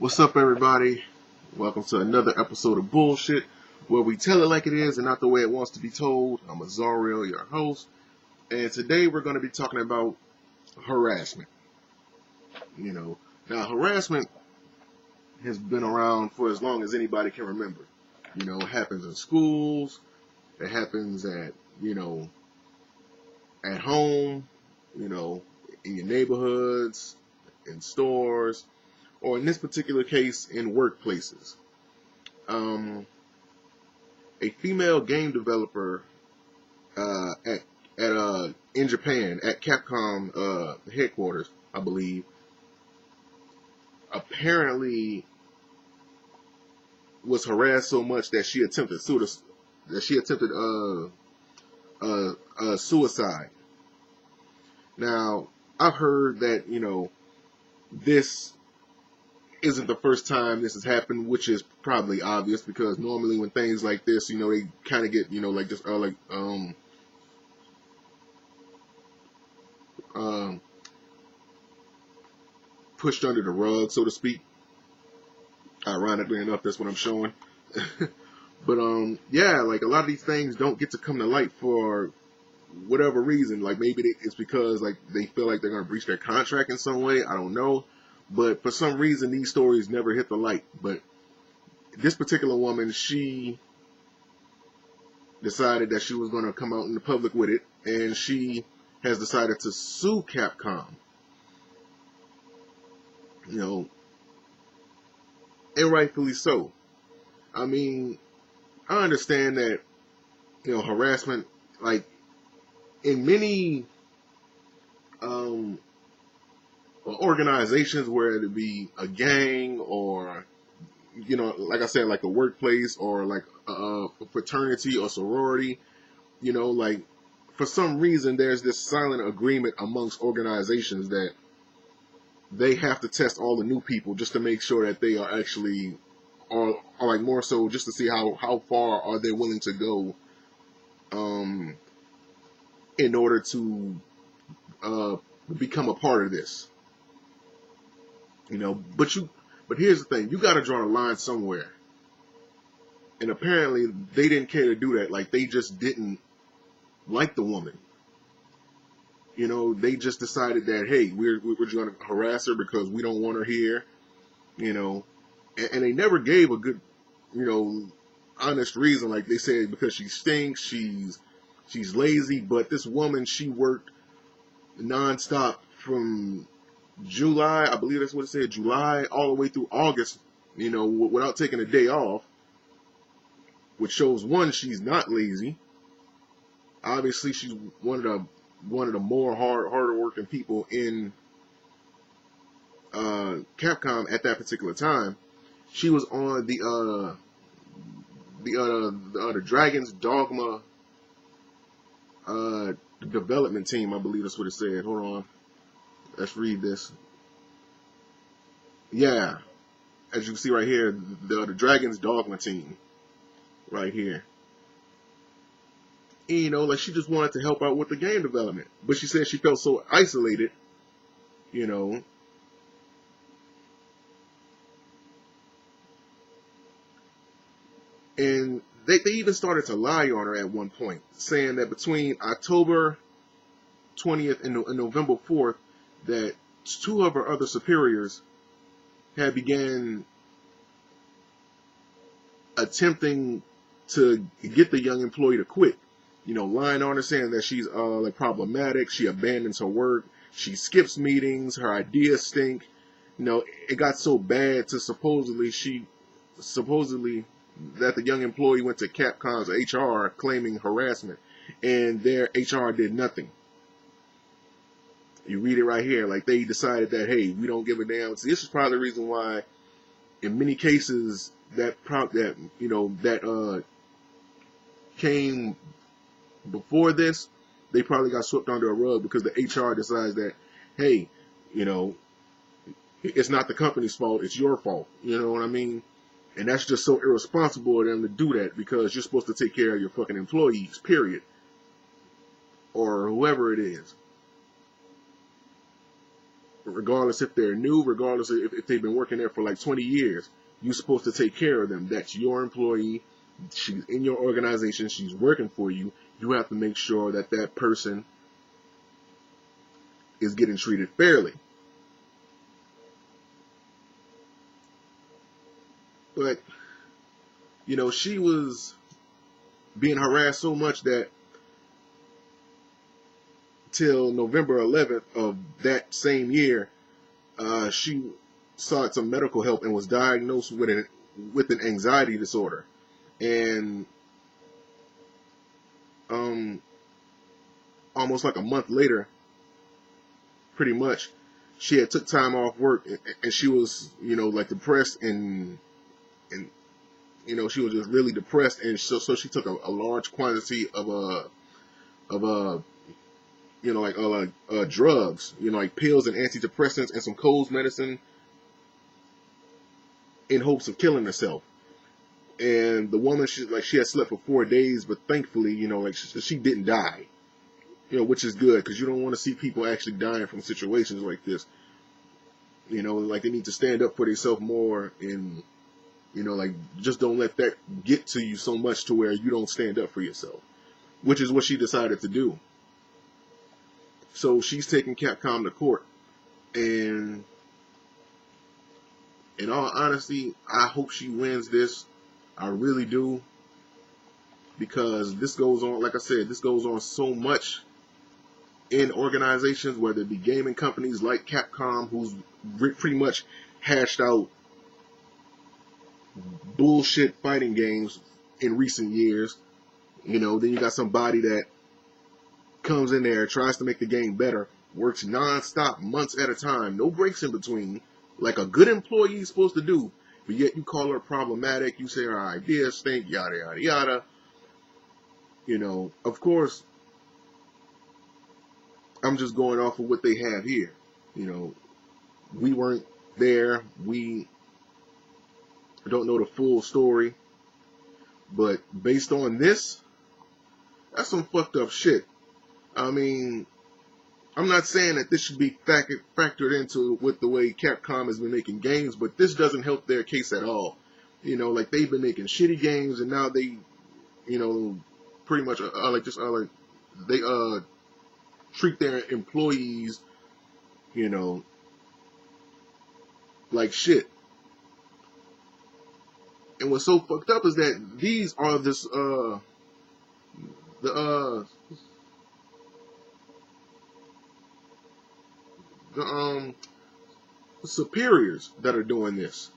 What's up, everybody? Welcome to another episode of Bullshit, where we tell it like it is and not the way it wants to be told. I'm Azariel, your host, and today we're going to be talking about harassment. Now harassment has been around for as long as anybody can remember. It happens in schools, it happens at home, in your neighborhoods, in stores, or in this particular case, in workplaces. A female game developer in Japan at Capcom headquarters, I believe, apparently was harassed so much that she attempted suicide. Now, I've heard that this isn't the first time this has happened, which is probably obvious because normally when things like this, they kind of get, pushed under the rug, so to speak. Ironically enough, that's what I'm showing. But a lot of these things don't get to come to light for whatever reason. Like maybe it's because they feel like they're going to breach their contract in some way. I don't know. But for some reason, these stories never hit the light. But this particular woman, she decided that she was going to come out in the public with it, and she has decided to sue Capcom. And rightfully so. I mean, I understand that, harassment, like, in many organizations, where it be a gang or, like I said, like a workplace or like a fraternity or sorority, for some reason there's this silent agreement amongst organizations that they have to test all the new people just to make sure that they are actually, or like more so just to see how far are they willing to go in order to become a part of this. But here's the thing, you got to draw a line somewhere. And apparently they didn't care to do that. Like, they just didn't like the woman. They just decided that, hey, we're just going to harass her because we don't want her here. And they never gave a good, honest reason. Like they said, because she stinks, she's lazy. But this woman, she worked nonstop from July, I believe that's what it said, July all the way through August, without taking a day off, which shows, one, she's not lazy. Obviously, she's one of the more harder working people in Capcom at that particular time. She was on the Dragon's Dogma development team, I believe that's what it said. Hold on. Let's read this. Yeah. As you can see right here, the Dragon's Dogma team. Right here. And, she just wanted to help out with the game development. But she said she felt so isolated, And they even started to lie on her at one point, saying that between October 20th and November 4th, that two of her other superiors had began attempting to get the young employee to quit. Lying on her, saying that she's problematic, she abandons her work, she skips meetings, her ideas stink. It got so bad to supposedly that the young employee went to Capcom's HR claiming harassment, and their HR did nothing. You read it right here. Like, they decided that, hey, we don't give a damn. So this is probably the reason why, in many cases, that came before this, they probably got swept under a rug because the HR decides that, hey, it's not the company's fault, it's your fault. You know what I mean? And that's just so irresponsible of them to do that, because you're supposed to take care of your fucking employees, period. Or whoever it is. regardless if they're new, regardless if they've been working there for like 20 years. You're supposed to take care of them. That's your employee. She's in your organization. She's working for you. You have to make sure that that person is getting treated fairly. But, you know, she was being harassed so much that till November 11th of that same year, she sought some medical help and was diagnosed with an anxiety disorder. And almost like a month later, pretty much, she had took time off work, and she was, you know, like depressed, and you know, she was just really depressed, and so she took a large quantity of you know, like drugs, you know, like pills and antidepressants and some cold medicine, in hopes of killing herself. And the woman, she had slept for 4 days, but thankfully, you know, like she didn't die, you know, which is good, because you don't want to see people actually dying from situations like this. You know, like, they need to stand up for themselves more, and, you know, like, just don't let that get to you so much to where you don't stand up for yourself, which is what she decided to do. So she's taking Capcom to court, and in all honesty, I hope she wins this. I really do, because this goes on, like I said, this goes on so much in organizations, whether it be gaming companies like Capcom, who's pretty much hashed out bullshit fighting games in recent years. You know, then you got somebody that comes in there, tries to make the game better, works non-stop, months at a time, no breaks in between, like a good employee is supposed to do. But yet you call her problematic, you say her ideas stink, yada, yada, yada. You know, of course, I'm just going off of what they have here. You know, we weren't there. We don't know the full story. But based on this, that's some fucked up shit. I mean, I'm not saying that this should be factored into with the way Capcom has been making games, but this doesn't help their case at all. You know, like, they've been making shitty games, and now they, you know, pretty much they treat their employees, you know, like shit. And what's so fucked up is that these are the superiors that are doing this.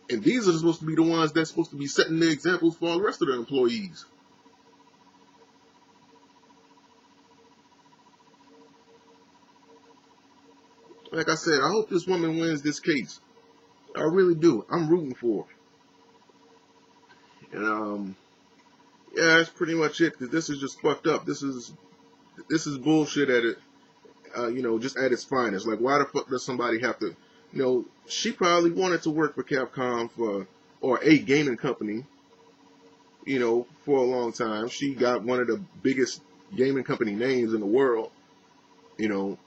And these are supposed to be the ones that's supposed to be setting the examples for all the rest of the employees. Like I said, I hope this woman wins this case. I really do. I'm rooting for her. And yeah, that's pretty much it. Because this is just fucked up. This is bullshit at it. You know, just at its finest. Like, why the fuck does somebody have to? You know, she probably wanted to work for Capcom or a gaming company, you know, for a long time. She got one of the biggest gaming company names in the world. You know,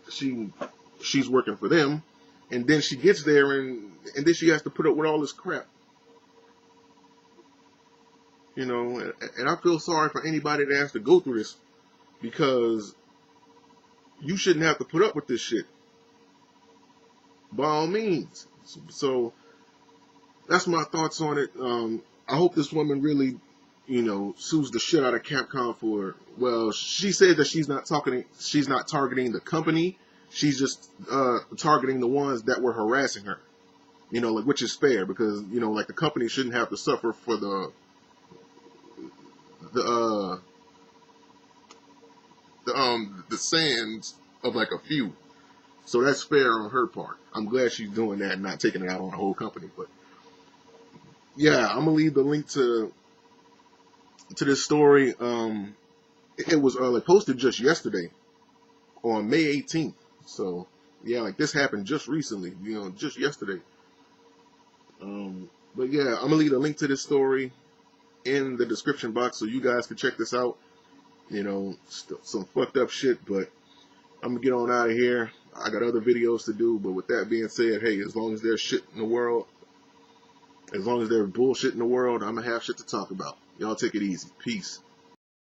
she's working for them, and then she gets there, and then she has to put up with all this crap. You know, and I feel sorry for anybody that has to go through this, because you shouldn't have to put up with this shit, by all means. So that's my thoughts on it. I hope this woman really, you know, sues the shit out of Capcom for, well, she said that she's not targeting the company. She's just targeting the ones that were harassing her. You know, like, which is fair, because, you know, like, the company shouldn't have to suffer for the sins of, like, a few. So that's fair on her part. I'm glad she's doing that and not taking it out on the whole company. But yeah, I'm gonna leave the link to this story. It was like posted just yesterday on May 18th. So yeah, like, this happened just recently, you know, just yesterday. But yeah, I'm gonna leave a link to this story in the description box so you guys can check this out. You know, some fucked up shit, but I'm gonna get on out of here. I got other videos to do, but with that being said, hey, as long as there's shit in the world, as long as there's bullshit in the world, I'm gonna have shit to talk about. Y'all take it easy. Peace.